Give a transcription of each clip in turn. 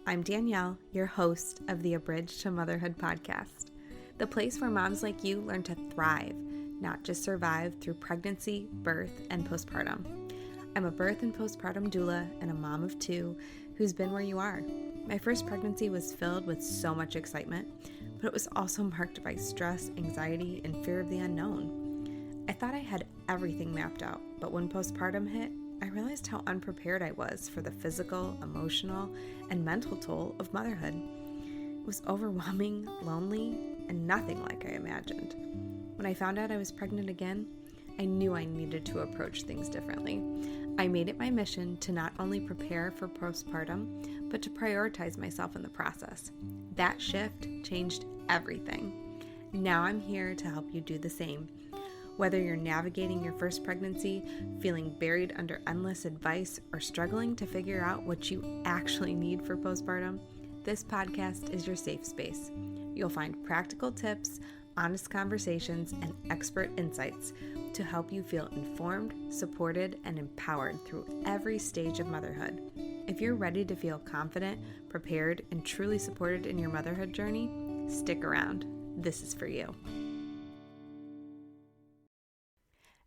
I'm Danielle, your host of the Abridged to Motherhood podcast, the place where moms like you learn to thrive, not just survive through pregnancy, birth, and postpartum. I'm a birth and postpartum doula and a mom of two who's been where you are. My first pregnancy was filled with so much excitement, but it was also marked by stress, anxiety, and fear of the unknown. I thought I had everything mapped out, but when postpartum hit, I realized how unprepared I was for the physical, emotional, and mental toll of motherhood. It was overwhelming, lonely, and nothing like I imagined. When I found out I was pregnant again, I knew I needed to approach things differently. I made it my mission to not only prepare for postpartum, but to prioritize myself in the process. That shift changed everything. Now I'm here to help you do the same. Whether you're navigating your first pregnancy, feeling buried under endless advice, or struggling to figure out what you actually need for postpartum, this podcast is your safe space. You'll find practical tips, honest conversations, and expert insights to help you feel informed, supported, and empowered through every stage of motherhood. If you're ready to feel confident, prepared, and truly supported in your motherhood journey, stick around. This is for you.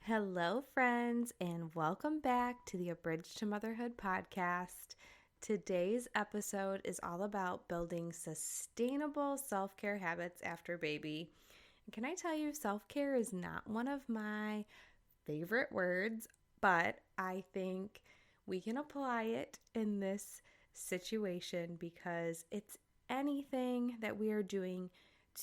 Hello, friends, and welcome back to the Abridged to Motherhood podcast. Today's episode is all about building sustainable self-care habits after baby. And can I tell you, self-care is not one of my favorite words, but I think we can apply it in this situation because it's anything that we are doing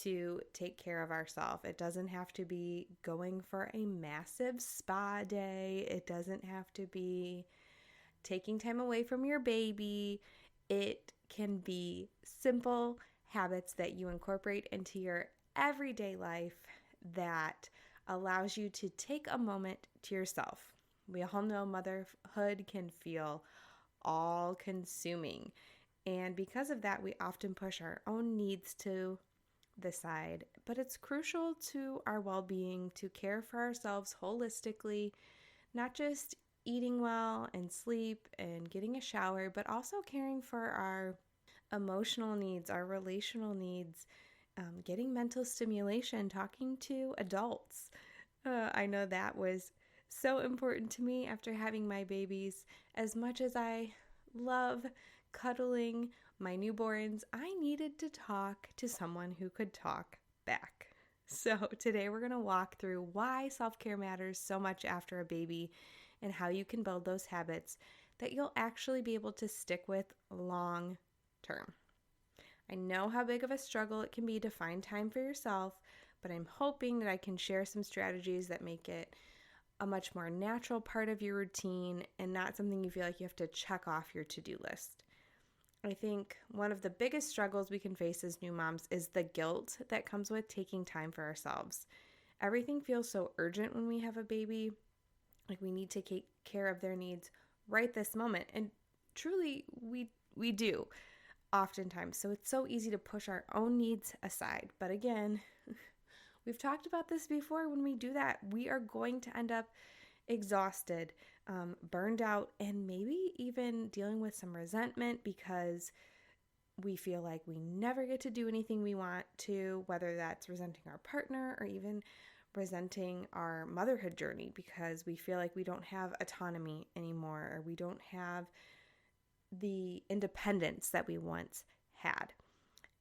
to take care of ourselves. It doesn't have to be going for a massive spa day. It doesn't have to be taking time away from your baby. It can be simple habits that you incorporate into your everyday life that allows you to take a moment to yourself. We all know motherhood can feel all-consuming, and because of that, we often push our own needs to the side, but it's crucial to our well-being to care for ourselves holistically, not just eating well and sleep and getting a shower, but also caring for our emotional needs, our relational needs, getting mental stimulation, talking to adults. I know that was so important to me after having my babies. As much as I love cuddling my newborns, I needed to talk to someone who could talk back. So today we're going to walk through why self-care matters so much after a baby and how you can build those habits that you'll actually be able to stick with long term. I know how big of a struggle it can be to find time for yourself, but I'm hoping that I can share some strategies that make it a much more natural part of your routine and not something you feel like you have to check off your to-do list. I think one of the biggest struggles we can face as new moms is the guilt that comes with taking time for ourselves. Everything feels so urgent when we have a baby, like we need to take care of their needs right this moment. And truly, we do oftentimes. So it's so easy to push our own needs aside. But again, we've talked about this before. When we do that, we are going to end up exhausted, burned out, and maybe even dealing with some resentment because we feel like we never get to do anything we want to, whether that's resenting our partner or even resenting our motherhood journey because we feel like we don't have autonomy anymore or we don't have the independence that we once had.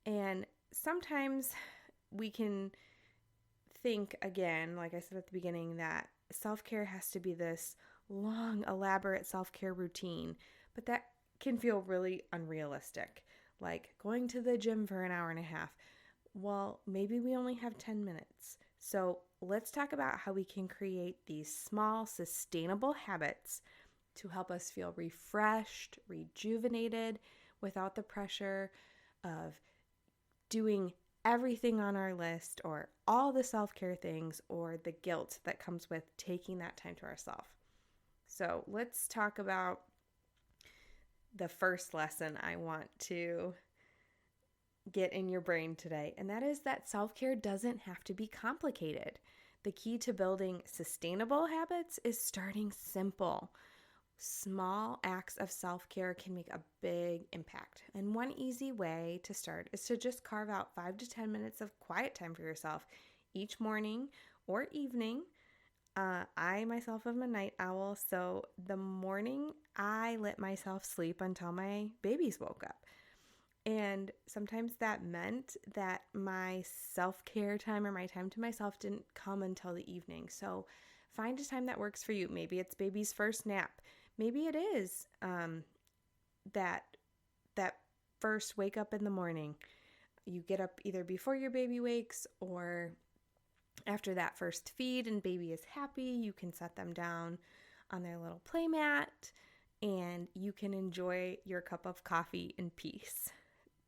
And sometimes we can think, again, like I said at the beginning, that self-care has to be this long, elaborate self-care routine, but that can feel really unrealistic. Like going to the gym for an hour and a half. Well, maybe we only have 10 minutes. So let's talk about how we can create these small, sustainable habits to help us feel refreshed, rejuvenated, without the pressure of doing everything on our list or all the self-care things or the guilt that comes with taking that time to ourselves. So let's talk about the first lesson I want to get in your brain today, and that is that self-care doesn't have to be complicated. The key to building sustainable habits is starting simple. Small acts of self-care can make a big impact. And one easy way to start is to just carve out 5 to 10 minutes of quiet time for yourself each morning or evening. I myself am a night owl, so the morning I let myself sleep until my babies woke up. And sometimes that meant that my self-care time or my time to myself didn't come until the evening. So find a time that works for you. Maybe it's baby's first nap. Maybe it is that that first wake up in the morning. You get up either before your baby wakes or after that first feed and baby is happy. You can set them down on their little play mat and you can enjoy your cup of coffee in peace.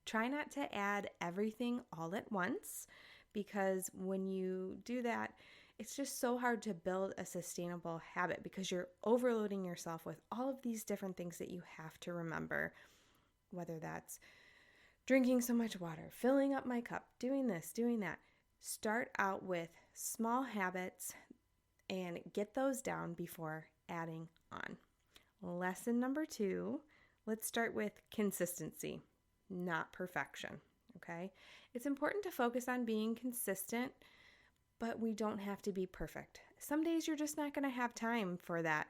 Try not to add everything all at once, because when you do that, it's just so hard to build a sustainable habit because you're overloading yourself with all of these different things that you have to remember, whether that's drinking so much water, filling up my cup, doing this, doing that. Start out with small habits and get those down before adding on. Lesson number 2, let's start with consistency, not perfection, okay? It's important to focus on being consistent, but we don't have to be perfect. Some days you're just not going to have time for that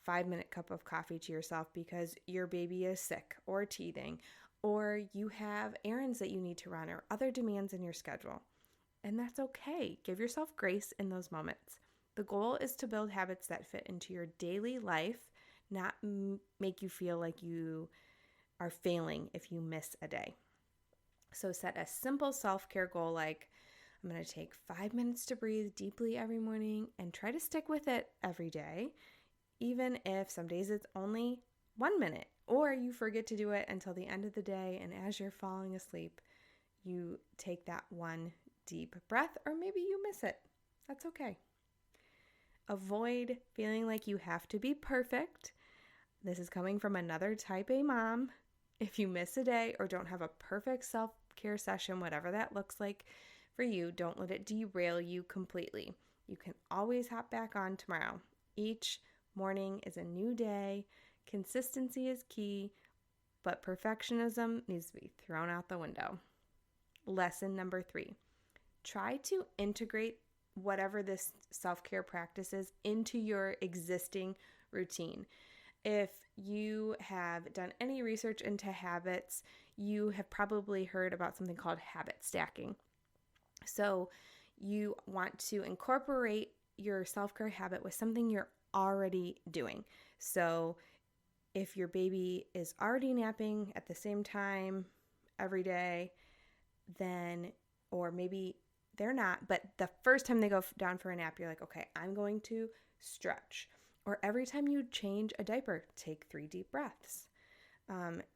5-minute cup of coffee to yourself because your baby is sick or teething, or you have errands that you need to run or other demands in your schedule. And that's okay. Give yourself grace in those moments. The goal is to build habits that fit into your daily life, not make you feel like you are failing if you miss a day. So set a simple self-care goal like, I'm going to take 5 minutes to breathe deeply every morning and try to stick with it every day, even if some days it's only 1 minute or you forget to do it until the end of the day, and as you're falling asleep, you take that one deep breath, or maybe you miss it. That's okay. Avoid feeling like you have to be perfect. This is coming from another type A mom. If you miss a day or don't have a perfect self-care session, whatever that looks like for you, don't let it derail you completely. You can always hop back on tomorrow. Each morning is a new day. Consistency is key, but perfectionism needs to be thrown out the window. Lesson number 3, try to integrate whatever this self-care practice is into your existing routine. If you have done any research into habits, you have probably heard about something called habit stacking. So you want to incorporate your self-care habit with something you're already doing. So if your baby is already napping at the same time every day, then, or maybe they're not, but the first time they go down for a nap, you're like, okay, I'm going to stretch. Or every time you change a diaper, take 3 deep breaths.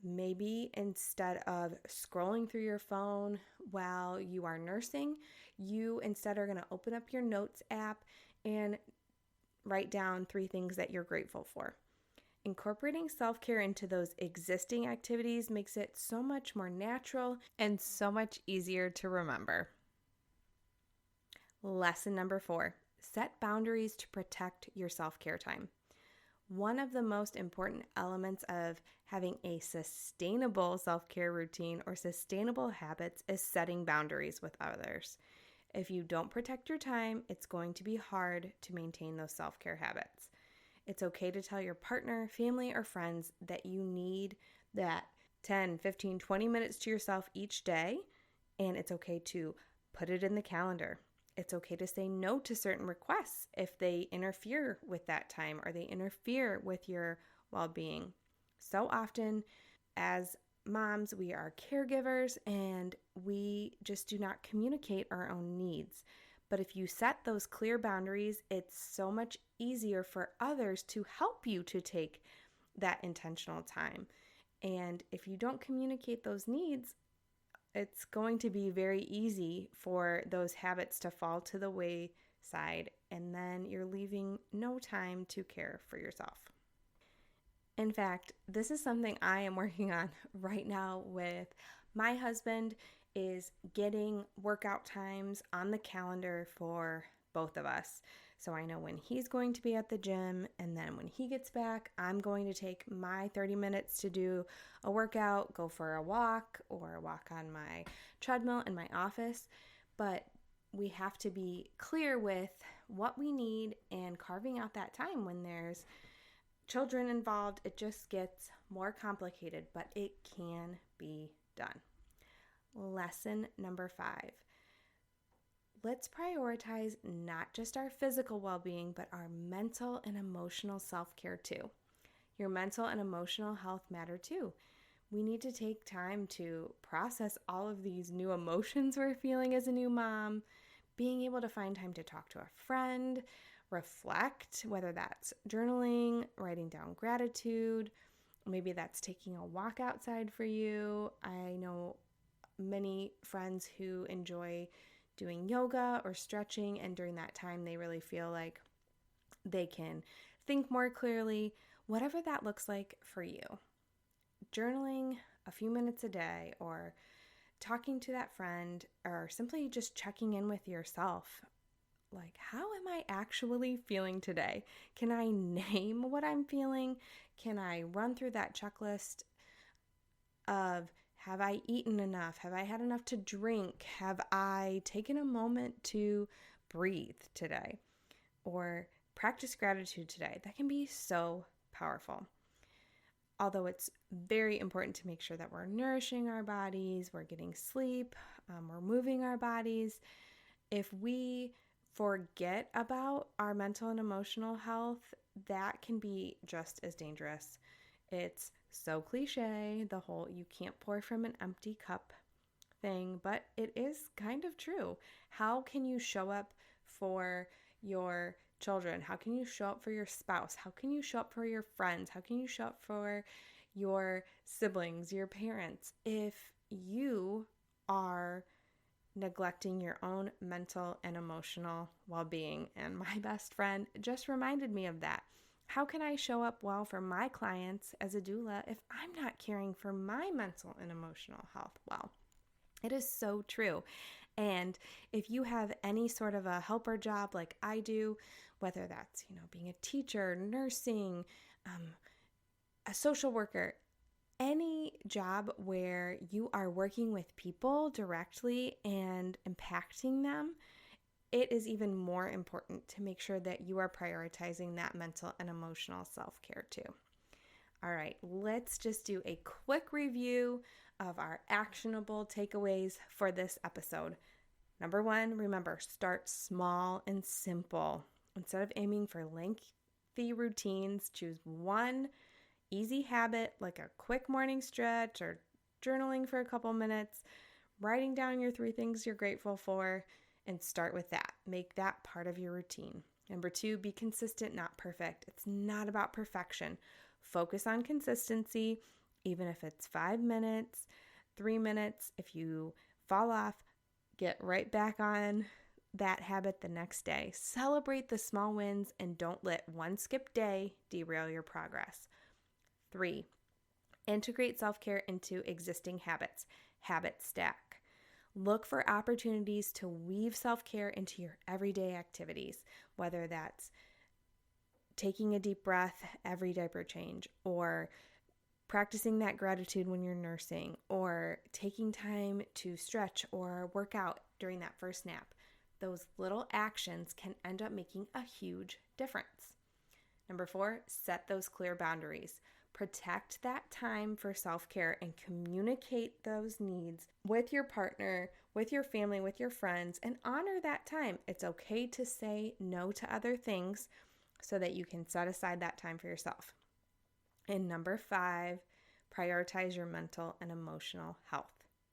Maybe instead of scrolling through your phone while you are nursing, you instead are going to open up your notes app and write down 3 things that you're grateful for. Incorporating self-care into those existing activities makes it so much more natural and so much easier to remember. Lesson number 4, set boundaries to protect your self-care time. One of the most important elements of having a sustainable self-care routine or sustainable habits is setting boundaries with others. If you don't protect your time, it's going to be hard to maintain those self-care habits. It's okay to tell your partner, family, or friends that you need that 10, 15, 20 minutes to yourself each day, and it's okay to put it in the calendar. It's okay to say no to certain requests if they interfere with that time or they interfere with your well-being. So often as moms, we are caregivers and we just do not communicate our own needs. But if you set those clear boundaries, it's so much easier for others to help you to take that intentional time. And if you don't communicate those needs, it's going to be very easy for those habits to fall to the wayside, and then you're leaving no time to care for yourself. In fact, this is something I am working on right now with my husband, is getting workout times on the calendar for both of us. So I know when he's going to be at the gym, and then when he gets back, I'm going to take my 30 minutes to do a workout, go for a walk, or walk on my treadmill in my office. But we have to be clear with what we need and carving out that time. When there's children involved, it just gets more complicated, but it can be done. Lesson number 5. Let's prioritize not just our physical well-being, but our mental and emotional self-care too. Your mental and emotional health matter too. We need to take time to process all of these new emotions we're feeling as a new mom, being able to find time to talk to a friend, reflect, whether that's journaling, writing down gratitude, maybe that's taking a walk outside for you. I know many friends who enjoy doing yoga or stretching, and during that time they really feel like they can think more clearly, whatever that looks like for you. Journaling a few minutes a day, or talking to that friend, or simply just checking in with yourself. Like, how am I actually feeling today? Can I name what I'm feeling? Can I run through that checklist of, have I eaten enough? Have I had enough to drink? Have I taken a moment to breathe today? Or practice gratitude today? That can be so powerful. Although it's very important to make sure that we're nourishing our bodies, we're getting sleep, we're moving our bodies. If we forget about our mental and emotional health, that can be just as dangerous. It's so cliche, the whole you can't pour from an empty cup thing, but it is kind of true. How can you show up for your children? How can you show up for your spouse? How can you show up for your friends? How can you show up for your siblings, your parents, if you are neglecting your own mental and emotional well-being? And my best friend just reminded me of that. How can I show up well for my clients as a doula if I'm not caring for my mental and emotional health well? It is so true. And if you have any sort of a helper job like I do, whether that's, being a teacher, nursing, a social worker, any job where you are working with people directly and impacting them, it is even more important to make sure that you are prioritizing that mental and emotional self-care too. All right, let's just do a quick review of our actionable takeaways for this episode. Number 1, remember, start small and simple. Instead of aiming for lengthy routines, choose one easy habit like a quick morning stretch or journaling for a couple minutes, writing down your 3 things you're grateful for, and start with that. Make that part of your routine. Number 2, be consistent, not perfect. It's not about perfection. Focus on consistency, even if it's 5 minutes, 3 minutes. If you fall off, get right back on that habit the next day. Celebrate the small wins and don't let one skipped day derail your progress. 3, integrate self-care into existing habits. Habit stack. Look for opportunities to weave self-care into your everyday activities, whether that's taking a deep breath every diaper change, or practicing that gratitude when you're nursing, or taking time to stretch or work out during that first nap. Those little actions can end up making a huge difference. Number 4, set those clear boundaries. Protect that time for self-care and communicate those needs with your partner, with your family, with your friends, and honor that time. It's okay to say no to other things so that you can set aside that time for yourself. And number 5, prioritize your mental and emotional health.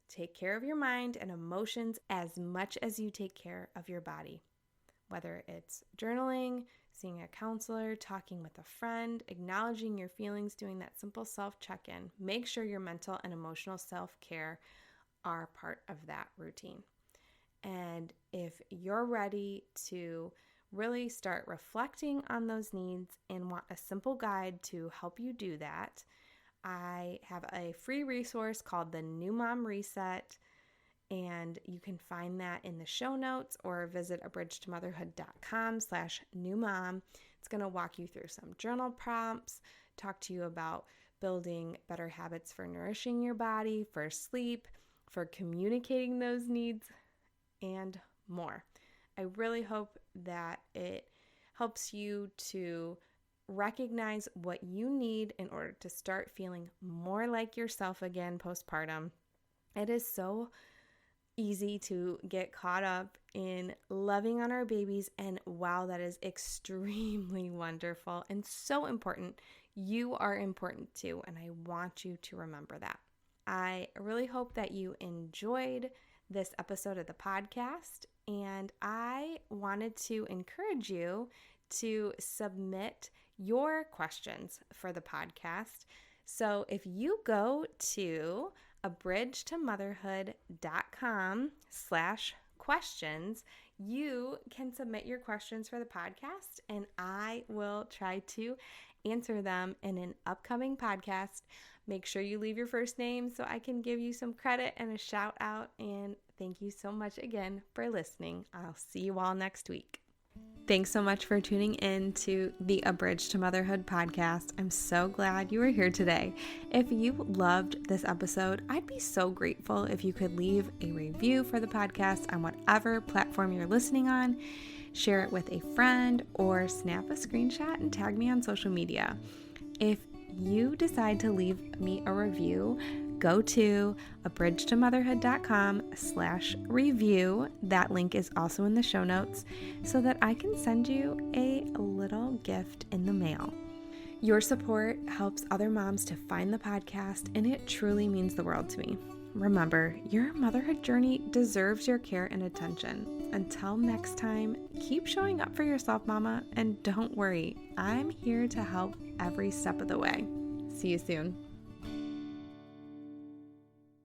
Take care of your mind and emotions as much as you take care of your body. Whether it's journaling, seeing a counselor, talking with a friend, acknowledging your feelings, doing that simple self-check-in. Make sure your mental and emotional self-care are part of that routine. And if you're ready to really start reflecting on those needs and want a simple guide to help you do that, I have a free resource called the New Mom Reset. And you can find that in the show notes or visit abridgedtomotherhood.com/newmom. It's going to walk you through some journal prompts, talk to you about building better habits for nourishing your body, for sleep, for communicating those needs, and more. I really hope that it helps you to recognize what you need in order to start feeling more like yourself again postpartum. It is so easy to get caught up in loving on our babies, and wow, that is extremely wonderful and so important. You are important too, and I want you to remember that. I really hope that you enjoyed this episode of the podcast, and I wanted to encourage you to submit your questions for the podcast. So if you go to abridgedtomotherhood.com/questions, you can submit your questions for the podcast, and I will try to answer them in an upcoming podcast. Make sure you leave your first name so I can give you some credit and a shout out. And thank you so much again for listening. I'll see you all next week. Thanks so much for tuning in to the Abridged to Motherhood podcast. I'm so glad you were here today. If you loved this episode, I'd be so grateful if you could leave a review for the podcast on whatever platform you're listening on. Share it with a friend or snap a screenshot and tag me on social media. If you decide to leave me a review, go to abridgedtomotherhood.com/review. That link is also in the show notes so that I can send you a little gift in the mail. Your support helps other moms to find the podcast, and it truly means the world to me. Remember, your motherhood journey deserves your care and attention. Until next time, keep showing up for yourself, mama, and don't worry, I'm here to help every step of the way. See you soon.